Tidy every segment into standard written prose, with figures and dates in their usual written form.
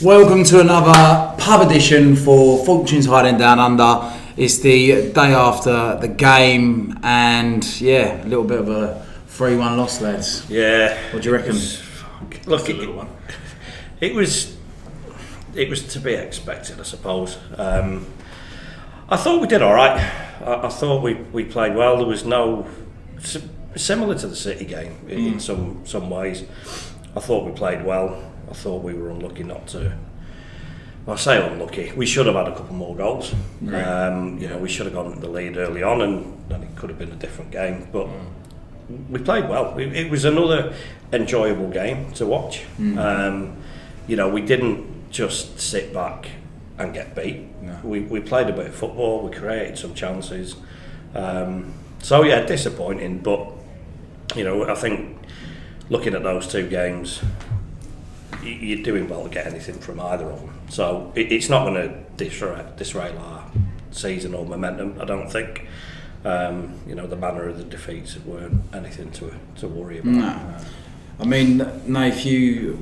Welcome to another pub edition for Fortunes Hiding Down Under. It's the day after the game, and a little bit of a 3-1 loss, lads. Yeah. What do you reckon? Look, it was to be expected, I suppose. I thought we did all right. I thought we played well. There was no similar to the City game in some ways. I thought we played well. I thought we were unlucky not to. Well, I say unlucky. We should have had a couple more goals. Right. We should have gone the lead early on, and it could have been a different game. But we played well. It was another enjoyable game to watch. We didn't just sit back and get beat. No. We played a bit of football. We created some chances. Disappointing. But I think looking at those two games, you're doing well to get anything from either of them. So it's not going to disrail our season or momentum, I don't think. The manner of the defeats weren't anything to worry about. No. I mean,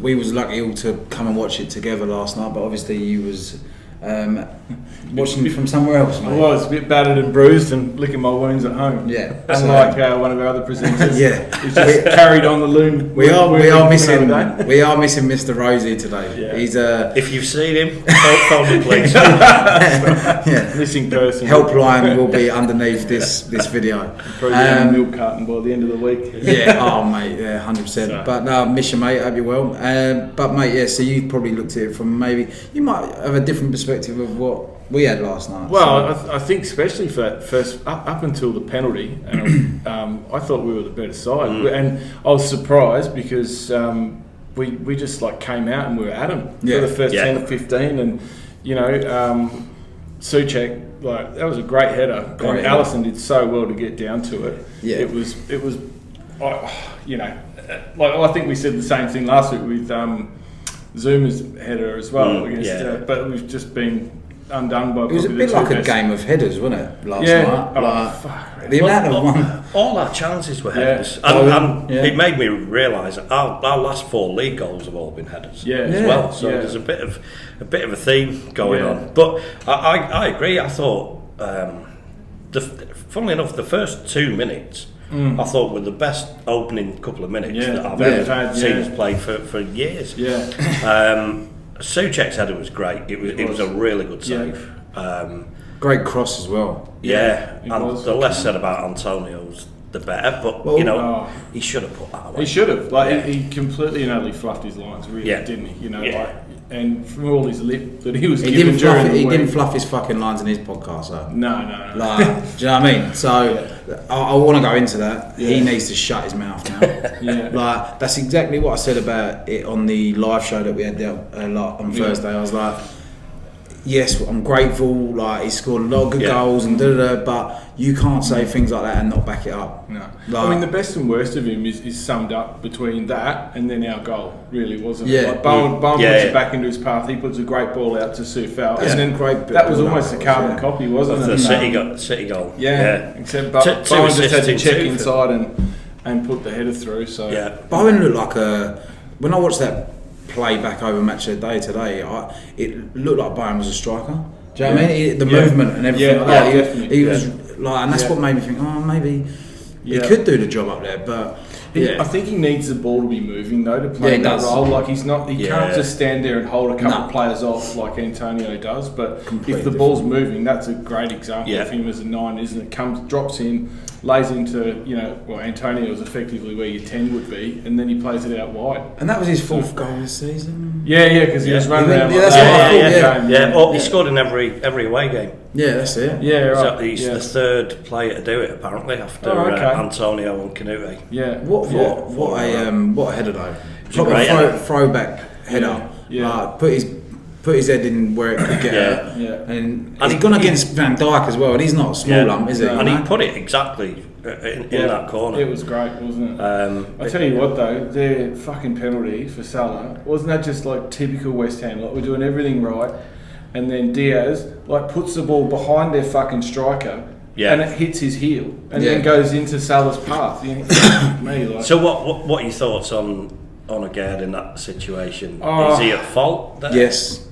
we was lucky all to come and watch it together last night, but obviously you was watching from somewhere else, mate. I was a bit battered and bruised and licking my wounds at home. Yeah. Unlike one of our other presenters. Yeah. Who's just carried on the loon. We are missing Mr. Rosie today. Yeah. He's if you've seen him, phone me please. Missing person. Helpline will be underneath this video. Probably a milk carton by the end of the week. Yeah, oh mate, 100%. So. But no, miss you, mate. Hope you're well. But mate, so you probably looked at it from you might have a different perspective of what we had last night. Well, I think especially for that first up until the penalty, I thought we were the better side, and I was surprised because we just came out and we were at them for the first 10 or 15, and Souček, that was a great header. And Alisson did so well to get down to it. Yeah, it was. I think we said the same thing last week with Zuma's header as well but we've just been undone by. It was a bit like a game of headers, wasn't it? Last night. The amount of one. All our chances were headers, and it made me realise that our last 4 league goals have all been headers as well. So there's a bit of a theme going on. But I agree. I thought, funnily enough, the first 2 minutes. I thought were the best opening couple of minutes that I've ever seen us play for years. Souček's header was great. It was a really good save. Great cross as well. The less said about Antonio's, the better. But he should have put that away. He should have. He completely and utterly fluffed his lines, really, didn't he? And from all his lip that he was given during the week. He didn't fluff his fucking lines in his podcast, though. No. Do you know what I mean? So I want to go into that. He needs to shut his mouth now. That's exactly what I said about it on the live show that we had there on Thursday. I was like, yes, I'm grateful. He scored a lot of good goals and but you can't say things like that and not back it up. No, the best and worst of him is summed up between that and then our goal. Really, wasn't it? Bowen puts it back into his path. He puts a great ball out to Soufal, and then that was almost a carbon copy, wasn't it? The City goal. Except Bowen just had to check inside and put the header through. So Bowen looked like when I watched that play back over match of the day today, it looked like Bowen was a striker. Do you know what I mean? The movement and everything like that. He was and that's what made me think, maybe he could do the job up there. But I think he needs the ball to be moving though to play that role. He can't just stand there and hold a couple of players off like Antonio does. But if the ball's moving, that's a great example of him as a 9, isn't it? Drops in, lays into, Antonio is effectively where your 10 would be, and then he plays it out wide. And that was his 4th goal this season. Because he was running around. He scored in every away game. Yeah, that's it. Yeah, right. So he's the 3rd player to do it apparently after Antonio and Canute. Yeah. What a header though. Proper throwback header. Put his head in where it could get her. And he's gone against Van Dijk as well, and he's not a small lump, is he? And he put it exactly in that corner. It was great, wasn't it? I tell you what though, their fucking penalty for Salah, wasn't that just typical West Ham? We're doing everything right, and then Diaz puts the ball behind their fucking striker. And it hits his heel and then goes into Salah's path. So what are your thoughts on on Aguerd in that situation? Is he at fault there? Yes.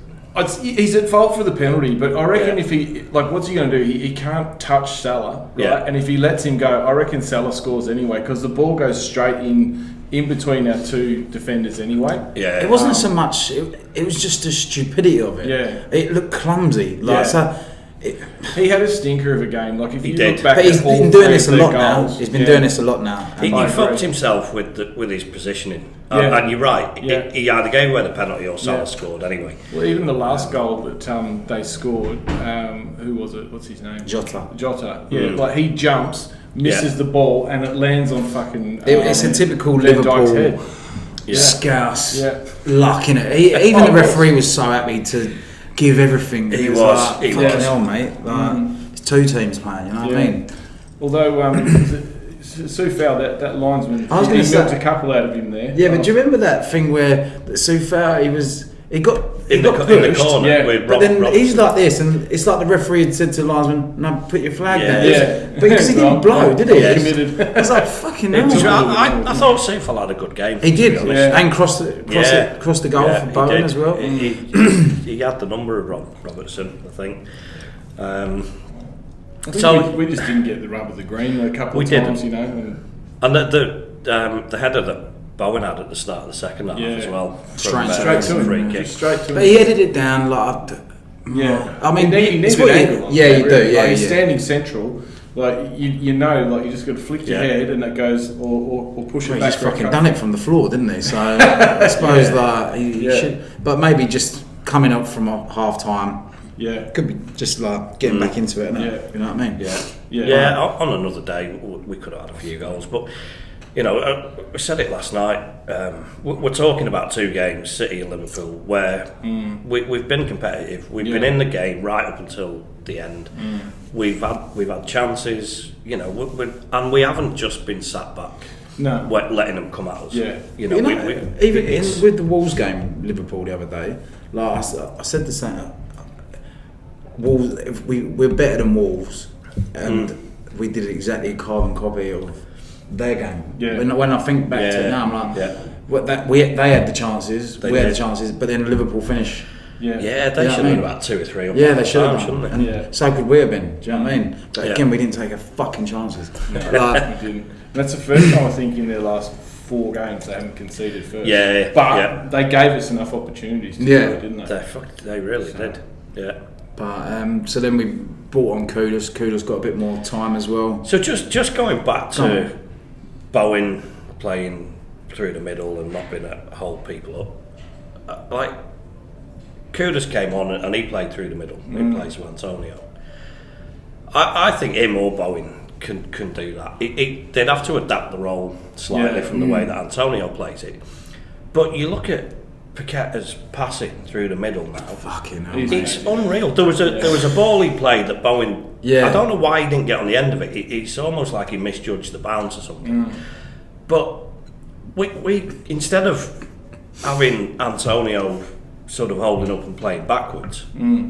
He's at fault for the penalty, but I reckon if he, what's he going to do? He can't touch Salah, right? Yeah. And if he lets him go, I reckon Salah scores anyway, because the ball goes straight in between our two defenders anyway. Yeah. It wasn't so much, it was just the stupidity of it. Yeah. It looked clumsy. He had a stinker of a game. Like if you look back, but he's been doing this a lot now. He's been doing this a lot now. He fucked himself with his positioning. And you're right. Yeah. He either gave away the penalty or Salah scored anyway. Well, even the last goal that they scored, who was it? What's his name? Jota. Yeah, like he jumps, misses the ball, and it lands on fucking. It's a typical Liverpool head. scouse luck in it. Even the referee was so happy to give everything. He was like, fucking hell, mate. It's two teams playing. You know what I mean? Although. Soufal, that linesman, he milked a couple out of him there. Yeah, but do you remember that thing where Soufal, he got pushed, in the corner with but then he's like this, and it's like the referee had said to the linesman, "No, put your flag down." Yeah. But because he didn't blow, did he? He committed. I was like, "Fucking hell!" I thought Soufal had a good game. He did, and crossed the goal for Bowen as well. He had the number of Robertson, I think. We just didn't get the rub of the green a couple of times, you know. And the header that Bowen had at the start of the second half as well. Straight to him. But he headed it down like. I mean, he needs an angle. Yeah, you do. Yeah, he's standing central. Like you know, like you just got to flick your head and it goes, or push it back. He's just fucking done it from the floor, didn't he? So I suppose that he should, but maybe just coming up from half time. Yeah, could be just like getting back into it, you know what I mean? Yeah. On another day, we could have had a few goals, but you know, we said it last night. We're talking about two games, City and Liverpool, where we've been competitive. We've been in the game right up until the end. We've had chances, you know, and we haven't just been sat back. No, letting them come at us. Yeah, even with the Wolves game, Liverpool the other day, like I said the same. Wolves, if we're better than Wolves, and we did exactly a carbon copy of their game. Yeah. When I think back to it now, I'm like, they had the chances, we had the chances, but then Liverpool finish. Yeah, they should have been about 2 or 3. Yeah, they should have, shouldn't they? So could we have been. Do you know what I mean? But again, we didn't take a fucking chances. No, we didn't. That's the first time I think in their last 4 games they haven't conceded first. But they gave us enough opportunities to do it, didn't they? They really did. Yeah. But so then we brought on Kudus. Kudus got a bit more time as well. So just going back to Bowen playing through the middle and not being able to hold people up. Like Kudus came on and he played through the middle. He plays with Antonio. I think him or Bowen can do that. They'd have to adapt the role slightly from the way that Antonio plays it. But you look at Paqueta's passing through the middle now. Fucking hell, it's unreal. There was a ball he played that Bowen. I don't know why he didn't get on the end of it. It's almost like he misjudged the bounce or something. But we instead of having Antonio sort of holding up and playing backwards,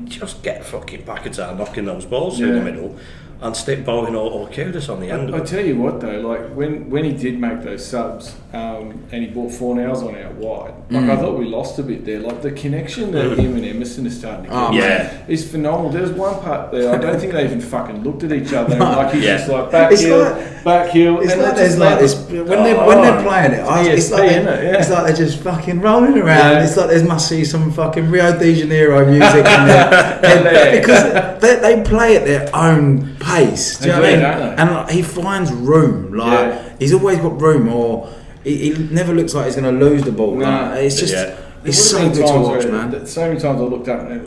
just get fucking Paqueta knocking those balls through the middle. And stick Bowen or Kudus on the end of it. I tell you what though, like when he did make those subs, and he brought Fornals on out wide, like I thought we lost a bit there. Like the connection that him and Emerson are starting to get is phenomenal. There's one part there, I don't think they even fucking looked at each other. Like he's just like back heel. It's like there's like this when they're playing it. It's like they're just fucking rolling around. It's like there must be some fucking Rio de Janeiro music in there because they play at their own pace. Do you know what I mean? And he finds room. He's always got room, or he never looks like he's going to lose the ball. It's just it's so good to watch, man. So many times I looked up and it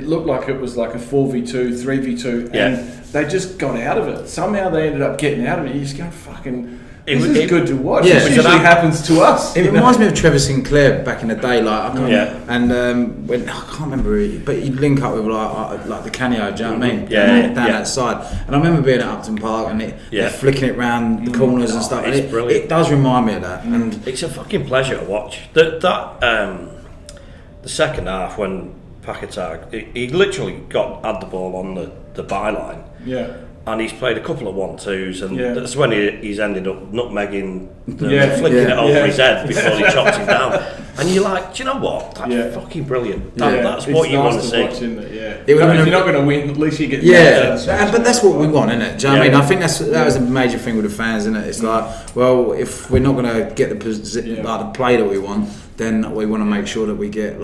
looked like it was like a 4v2, 3v2, and they just got out of it. Somehow they ended up getting out of it. You just go fucking. This is good to watch. It usually happens to us. It reminds me of Trevor Sinclair back in the day, and when I can't remember, but he'd link up with like the Canio, do you know what I mean? Down that side. And I remember being at Upton Park and they're flicking it round the corners and stuff. It's brilliant. It does remind me of that. And it's a fucking pleasure to watch. The second half when Paqueta, he literally had the ball on the byline. Yeah. and he's played a couple of 1-2s, and that's when he's ended up nutmegging, flicking it over his head before he chopped him down. And you're like, do you know what? That's fucking brilliant. That's what you want to see. If you're not going to win, at least you get but that's what we want, isn't it? Do you know what I mean? I think that was a major thing with the fans, isn't it? It's like, well, if we're not going to get the play that we want, then we want to make sure that we get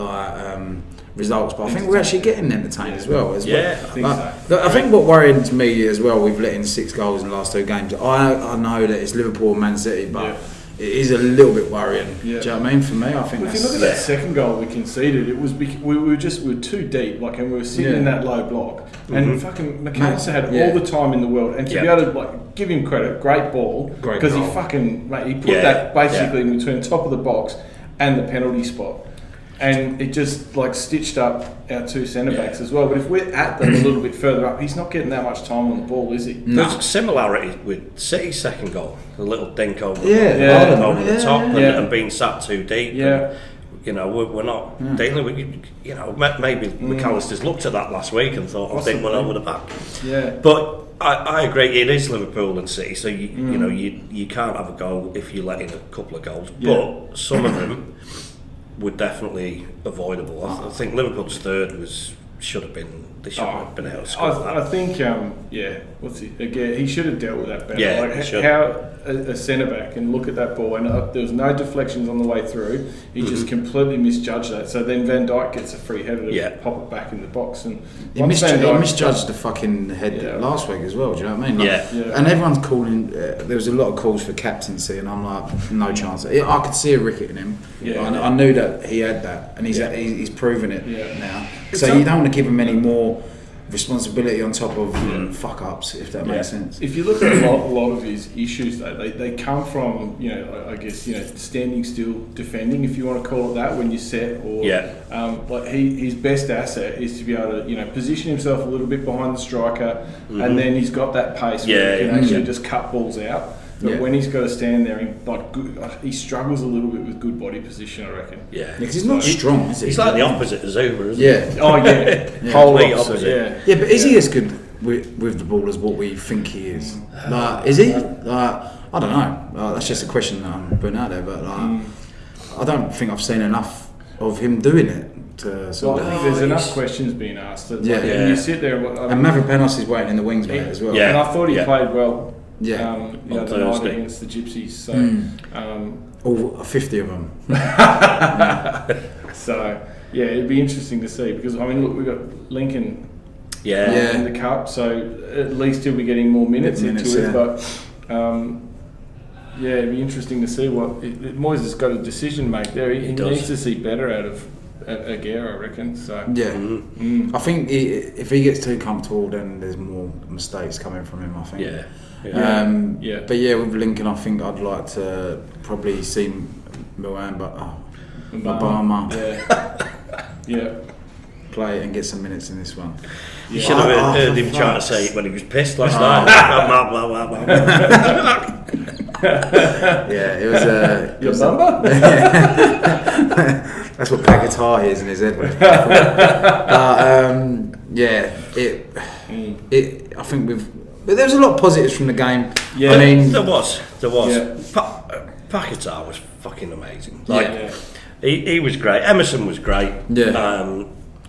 results, but I think we're actually getting entertained as well. I think what worries me as well, we've let in 6 goals in the last 2 games. I know that it's Liverpool and Man City, but it is a little bit worrying. Do you know what I mean? For me, I think. If you look at that second goal we conceded, it was we were too deep, and we were sitting in that low block, and fucking McAllister had all the time in the world, and to be able to give him credit, great ball, because he put that basically in between the top of the box and the penalty spot. And it just stitched up our 2 centre backs as well. But if we're at them a little bit further up, he's not getting that much time on the ball, is he? No. There's a similarity with City's second goal, the little dink over the top and being sat too deep. Yeah. And, we're not dealing with. Maybe McAllister's looked at that last week and thought, I think we're over the back. Yeah. But I agree. It is Liverpool and City, so you can't have a goal if you let in a couple of goals. Yeah. But some of them were definitely avoidable. I think Liverpool's third should have been. They should have been able to score that. I think, Aguerd, he should have dealt with that better. Yeah, how a centre back can look at that ball and there was no deflections on the way through. He just completely misjudged that. So then Van Dijk gets a free header to pop it back in the box. And he misjudged the fucking head last week as well. Do you know what I mean? And everyone's calling. There was a lot of calls for captaincy, and I'm like, no chance. I could see a ricket in him. I knew that he had that, and he's proven it now. So you don't want to give him any more responsibility on top of fuck ups, if that makes sense. If you look at a lot of his issues, though, they come from standing still, defending, if you want to call it that, when you're set, or his best asset is to be able to position himself a little bit behind the striker, and then he's got that pace where he can actually just cut balls out. But when he's got to stand there, he struggles a little bit with good body position, I reckon. Yeah, because he's not strong, is he? He's like the opposite of Zuma, isn't he? Yeah. Oh, yeah. Whole opposite. Yeah, but is he as good with the ball as what we think he is? Is he? I don't know. That's just a question that I'm putting out there, but I don't think I've seen enough of him doing it. I think there's enough questions being asked. And you sit there and Mavropanos is waiting in the wings, mate, as well. Yeah. And I thought he played well. The Thursday night against the Gypsies. So, all 50 of them. So, it'd be interesting to see because look, we've got Lincoln in the cup, so at least he'll be getting more minutes into it. But it'd be interesting to see what Moyes has got a decision to make there. He needs to see better out of Aguerd, I reckon. So I think if he gets too comfortable, then there's more mistakes coming from him. I think. But with Lincoln, I think I'd like to probably see Mbama play and get some minutes in this one. You should have heard him trying to say it when he was pissed last night. It was your number? That's what Paquetá hears in his head. I think but there was a lot of positives from the game. Yeah, there was. Yeah. Paquetá was fucking amazing. He was great. Emerson was great. Yeah.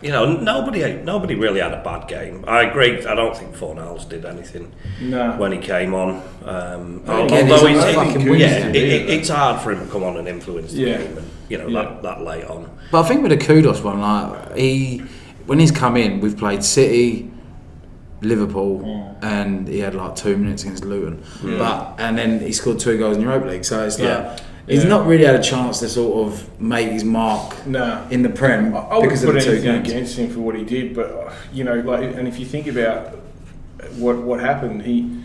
Nobody really had a bad game. I agree. I don't think Fornals did anything when he came on. It's hard for him to come on and influence the game, and that late on. But I think with the Kudos one, when he's come in, we've played City, Liverpool, and he had 2 minutes against Luton. And then he scored 2 goals in the Europa League. So it's he's not really had a chance to sort of make his mark in the Prem because of the 2 games. Against him for what he did, but and if you think about what happened, he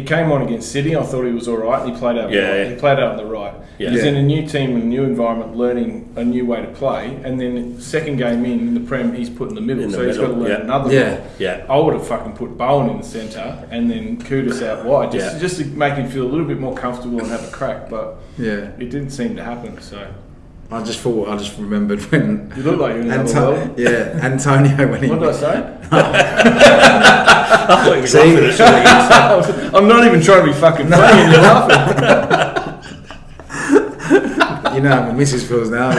came on against City. I thought he was all right. He played out. He played out on the right. Yeah. He's in a new team and a new environment, learning a new way to play. And then second game in the Prem, he's put in the middle, he's got to learn another. I would have fucking put Bowen in the centre and then Kudos out wide, just to make him feel a little bit more comfortable and have a crack. But it didn't seem to happen. So. I just remembered when... You look like you're in another world. Antonio when he... What did I say? I thought he was laughing at something. I'm not even trying to be fucking funny and you're laughing. You know how my missus feels now. I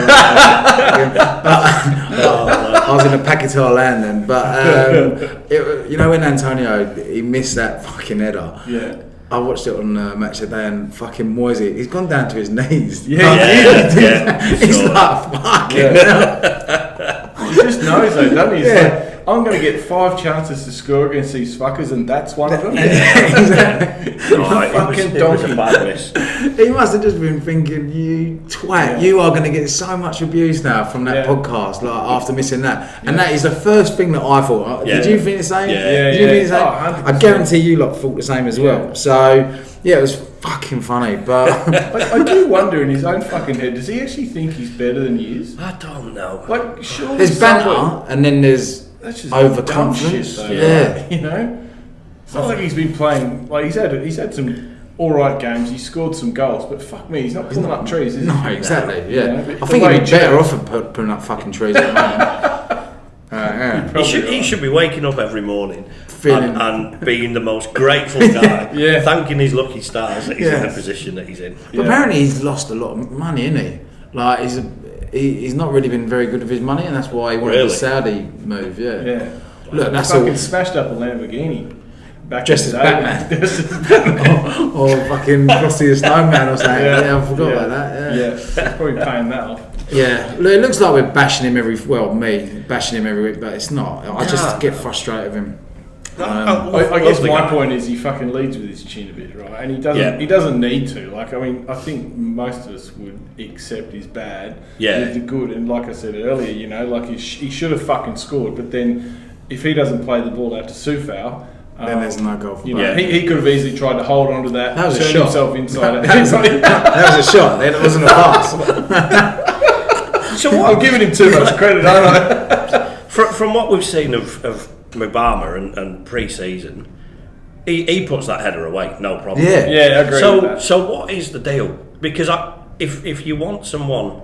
was in a Paquetá land then, but you know when Antonio he missed that fucking header. Yeah. I watched it on Match of the Day and fucking Moisey, he's gone down to his knees. He's Sure. Like fucking hell. He just knows though, doesn't he? He's like, I'm going to get 5 chances to score against these fuckers, and that's one of them. Exactly. It was a bad miss. He must have just been thinking, you twat, you are going to get so much abuse now from that podcast, like after missing that. And that is the first thing that I thought. Did you think the same? Did you think the same? Oh, I guarantee you lot thought the same as well. So, yeah, it was fucking funny. But I do wonder in his own fucking head, does he actually think he's better than he is? I don't know. Like, surely there's banter, and then there's overconfidence. Like, you know? It's not like he's been playing, like he's had some alright games, he scored some goals, but fuck me, he's not pulling up trees, is he? No, exactly, yeah. You know, I think he'd be better off at putting up fucking trees at the moment. He should be waking up every morning and being the most grateful guy, thanking his lucky stars that he's in the position that he's in. But apparently he's lost a lot of money, isn't he? Like he's not really been very good with his money, and that's why he wanted the Saudi move. Yeah. Look, that's fucking smashed up a Lamborghini. Just as Batman. or fucking Frosty the Snowman or something. Yeah, I forgot about that. Yeah, probably paying that off. Yeah, look, it looks like we're bashing him every week, but it's not. I just get frustrated with him. I guess my point is he fucking leads with his chin a bit, right? And he doesn't need to. Like, I mean, I think most of us would accept he's bad with the good. And like I said earlier, you know, like he should have fucking scored. But then if he doesn't play the ball out to Sufal, then there's no goal for you know, he could have easily tried to hold on to that, was turn a shot. himself inside. That was a shot. Then it wasn't a pass. So I'm giving him too much credit, aren't I? From what we've seen of Mubama and pre-season, he puts that header away, no problem. Yeah, I agree with that. So what is the deal? Because if you want someone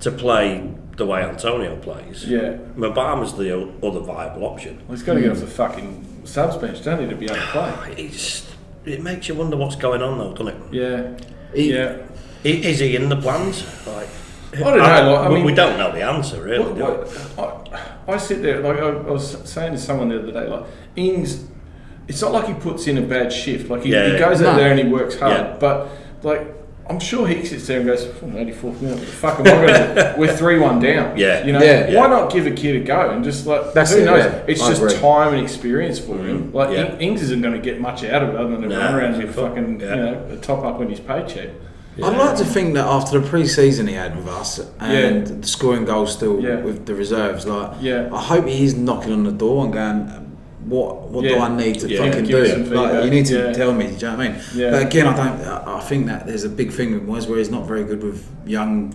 to play the way Antonio plays, Mubama's the other viable option. Well, he's got to get off the fucking subs bench, doesn't he, to be able to play? It makes you wonder what's going on though, doesn't it? Yeah. Is he in the plans? Like, I don't know. Like, I mean, we don't know the answer, really. I sit there, like I was saying to someone the other day, like Ings, it's not like he puts in a bad shift. Like he goes out there and he works hard, but like I'm sure he sits there and goes, 84th minute, what the fuck am I going to do? We're 3-1 down. You know, why not give a kid a go and just like, who knows? It's just time and experience for him. Like Ings isn't going to get much out of it other than a run around with fucking, you know, a top up on his paycheck. I'd like to think that after the pre-season he had with us and scoring goals still with the reserves, like I hope he is knocking on the door and going, what do I need to fucking do? Like, you need to tell me. Do you know what I mean? But again, I think that there's a big thing with Moyes where he's not very good with young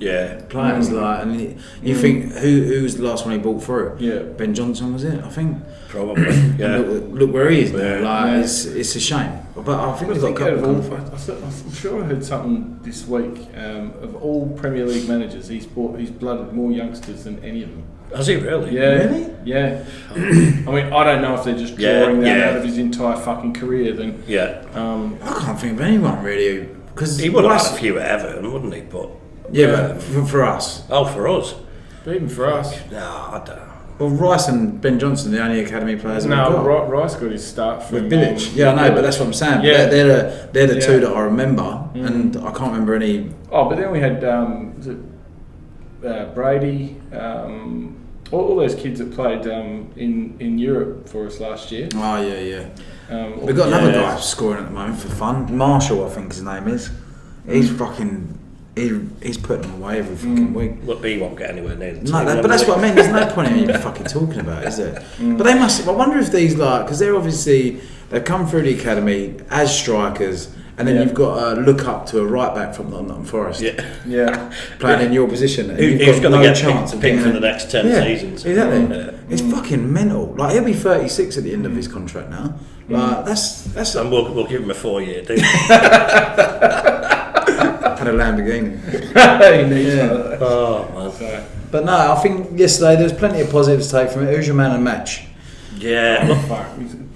players. Like, and you think who was the last one he brought through? Ben Johnson was it? I think. Probably. Look where he is now. Like it's a shame. But I think we've got a couple of I'm sure I heard something this week. Of all Premier League managers, he's blooded more youngsters than any of them. Has he really? Yeah. Really? Yeah. I mean, I don't know if they're just drawing that out of his entire fucking career. Then I can't think of anyone really. Because he would have had a few at Everton, wouldn't he? But but for us. Oh, for us. But even for us. No, I don't know. Well, Rice and Ben Johnson, the only academy players. No, Rice got his start from with Village. Yeah, I know, but that's what I'm saying. Yeah. They're the two that I remember, and I can't remember any. Oh, but then we had Brady, all those kids that played in Europe for us last year. Oh yeah. We've got another guy scoring at the moment for fun. Marshall, I think his name is. He's fucking. He's putting them away every fucking week. Well, he won't get anywhere near the team. No, but that's what I mean. There's no point in even fucking talking about it, is there? But they must. I wonder if these because they've come through the academy as strikers, and then you've got to look up to a right back from Nottingham Forest. Playing in your position. And He's going to get chance picked for the next 10 seasons. Exactly. It's fucking mental. Like he'll be 36 at the end of his contract now. Like that's. And we'll give him a 4-year deal. Had a Lamborghini. He needs one. Oh man. But no, I think yesterday there's plenty of positives to take from it. Who's your man of the match? Yeah.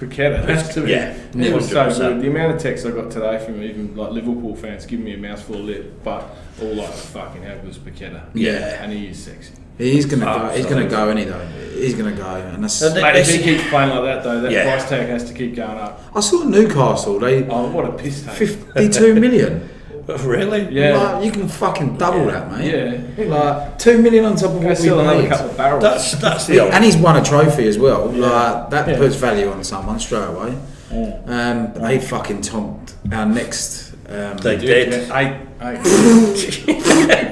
Paqueta. That's to me. Yeah, It was so 100%. good. The amount of texts I got today from even like Liverpool fans giving me a mouthful of lip, but all like fucking how good was Paqueta. Yeah. And he is sexy. He's gonna go. He's gonna go, isn't he? Though he's gonna go, and that's. Mate, if he keeps playing like that, though, that price tag has to keep going up. I saw Newcastle. What a piss take! 52 million. Really? Yeah. Like, you can fucking double that, mate. Yeah. Like 2 million on top of what we Sell another paid. couple of barrels. That's the And he's won a trophy as well. Yeah. Like that Yeah. puts value on someone straight away. Yeah. But they fucking tomped our next. They did. Eight.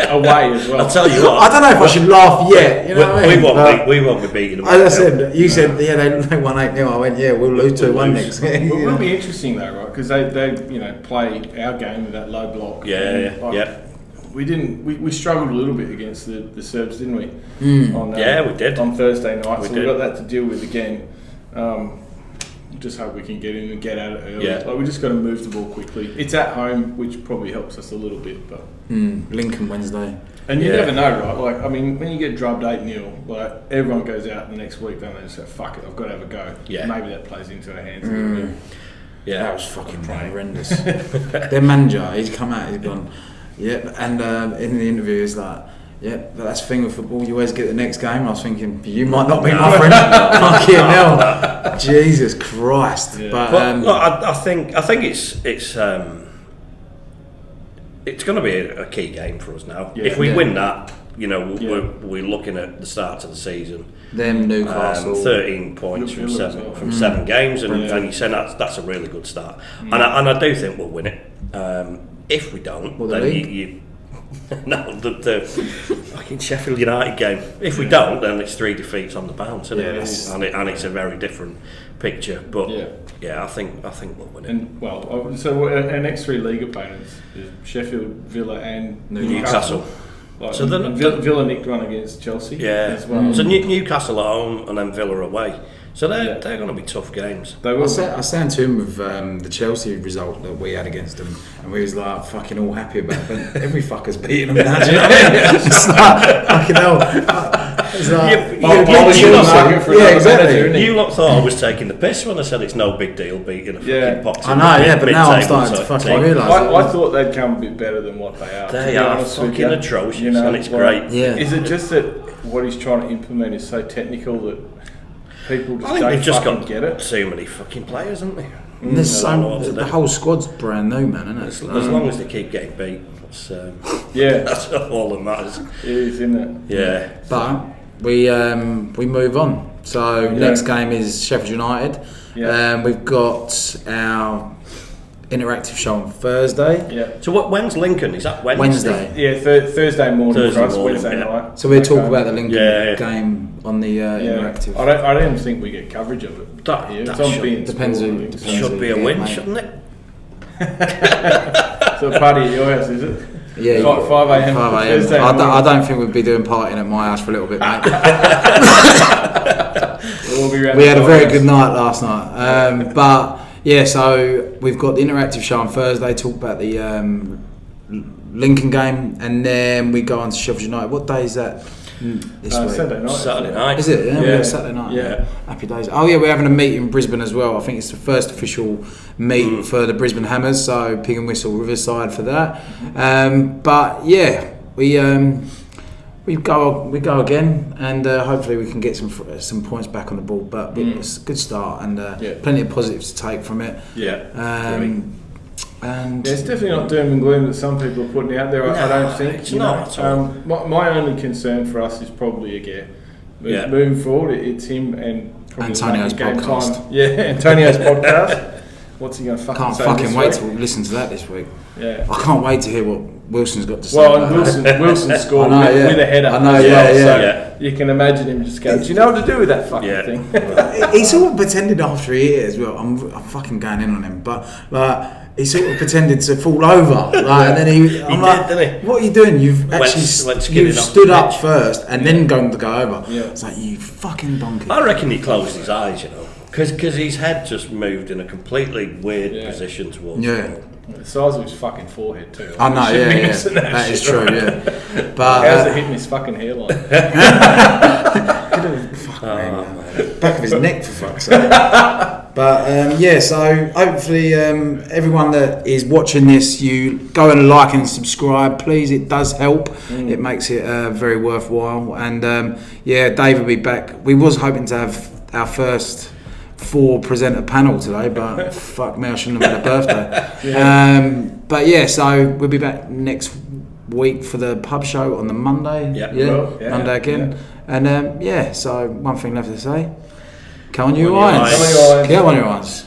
Away as well. I'll tell you what. I don't know if I should laugh yet. You know what I mean? We won't be beating them. As I said, you said they won 8-0. I went, yeah, we'll lose 2-1 next. It will be interesting though, right? Because they play our game with that low block. Yeah. We struggled a little bit against the Serbs, didn't we? We did on Thursday night. We we got that to deal with again. Just hope we can get in and get at it early. Yeah. We just got to move the ball quickly. It's at home, which probably helps us a little bit, but. Lincoln Wednesday. And you never know, right? Like, I mean, when you get drubbed 8-0, like everyone goes out the next week, don't they? Just go, fuck it, I've got to have a go. Yeah. Maybe that plays into our hands a little bit. Yeah, that was fucking horrendous. Their manager, he's come out, he's gone, and in the interview, he's like, but that's the thing with football, you always get the next game. I was thinking, you might not be my friend. Fucking hell. Jesus Christ. Yeah. But I think it's going to be a key game for us now. Yeah. If we win that, we're looking at the start of the season. Them Newcastle, 13 points from seven games, and you say that's a really good start. And I do think we'll win it. If we don't, then you no, the fucking Sheffield United game. If we don't, then it's 3 defeats on the bounce, isn't it? And it's a very different picture. But I think we'll win it. And so our next 3 league opponents is Sheffield, Villa, and Newcastle. So then Villa nicked one against Chelsea. As well. So Newcastle at home and then Villa away. So they're going to be tough games. I sat to him with the Chelsea result that we had against them, and we was like fucking all happy about it. But every fucker's beating them now. Do you know what I mean? It's like fucking hell. It's like, exactly. You lot thought I was taking the piss when I said it's no big deal beating a fucking box. I know, but now I'm starting to fucking realise. I thought they'd come a bit better than what they are. They are fucking atrocious, and it's great. Yeah. Is it just that what he's trying to implement is so technical that people just they've just got get it? Too many fucking players, haven't they? The whole squad's brand new, man, isn't it? As long as they keep getting beat, that's all that matters. It is, isn't it? Yeah. But we move on. So next game is Sheffield United. Yeah. We've got our interactive show on Thursday. Yeah. So when's Lincoln? Is that Wednesday? Yeah, Thursday morning for us, Wednesday night. So we'll talk about the Lincoln game on the interactive. I don't think we get coverage of it. Depends who. Should be a win, shouldn't it? So a party at your house, is it? Yeah, 5 a.m. 5 a.m. I don't think we'd be doing partying at my house for a little bit, mate. We had a very good night last night, but so we've got the interactive show on Thursday. Talk about the Lincoln game, and then we go on to Sheffield United. What day is that? This week? Saturday night. Is it? Yeah, Saturday night. Yeah. Happy days. Oh yeah, we're having a meet in Brisbane as well. I think it's the first official meet for the Brisbane Hammers. So Pig and Whistle Riverside for that. But yeah, we go again, and hopefully we can get some points back on the board. But it's a good start, and plenty of positives to take from it. And it's definitely not doom and gloom that some people are putting out there. I don't think it's not. My only concern for us is probably Aguerd. Moving forward, it's him and probably Antonio's podcast. Time. Yeah, Antonio's podcast. What's he going to fucking say? Can't fucking wait to listen to that this week. Yeah, I can't wait to hear what Wilson's got to say. Well, Wilson scored with a header. I know, so you can imagine him just going, do you know what to do with that fucking thing? He sort of pretended after a year as well. I'm fucking going in on him, but like. He sort of pretended to fall over, and then he didn't he? What are you doing? You've actually stood up first and then going to go over. Yeah. It's like, you fucking donkey. I reckon he closed his eyes, because his head just moved in a completely weird position towards the ball. The size of his fucking forehead too. I know, that is true, yeah. But how's it hitting his fucking hairline? Could have Fuck man. Back of his neck for fuck's sake. But so hopefully everyone that is watching this, you go and like and subscribe, please. It does help. It makes it very worthwhile. And Dave will be back. We was hoping to have our first 4 presenter panel today, but fuck me, I shouldn't have had a birthday. So we'll be back next week for the pub show on the Monday. Monday again. And so one thing left to say. Come on, you Irons. Come on, you Irons.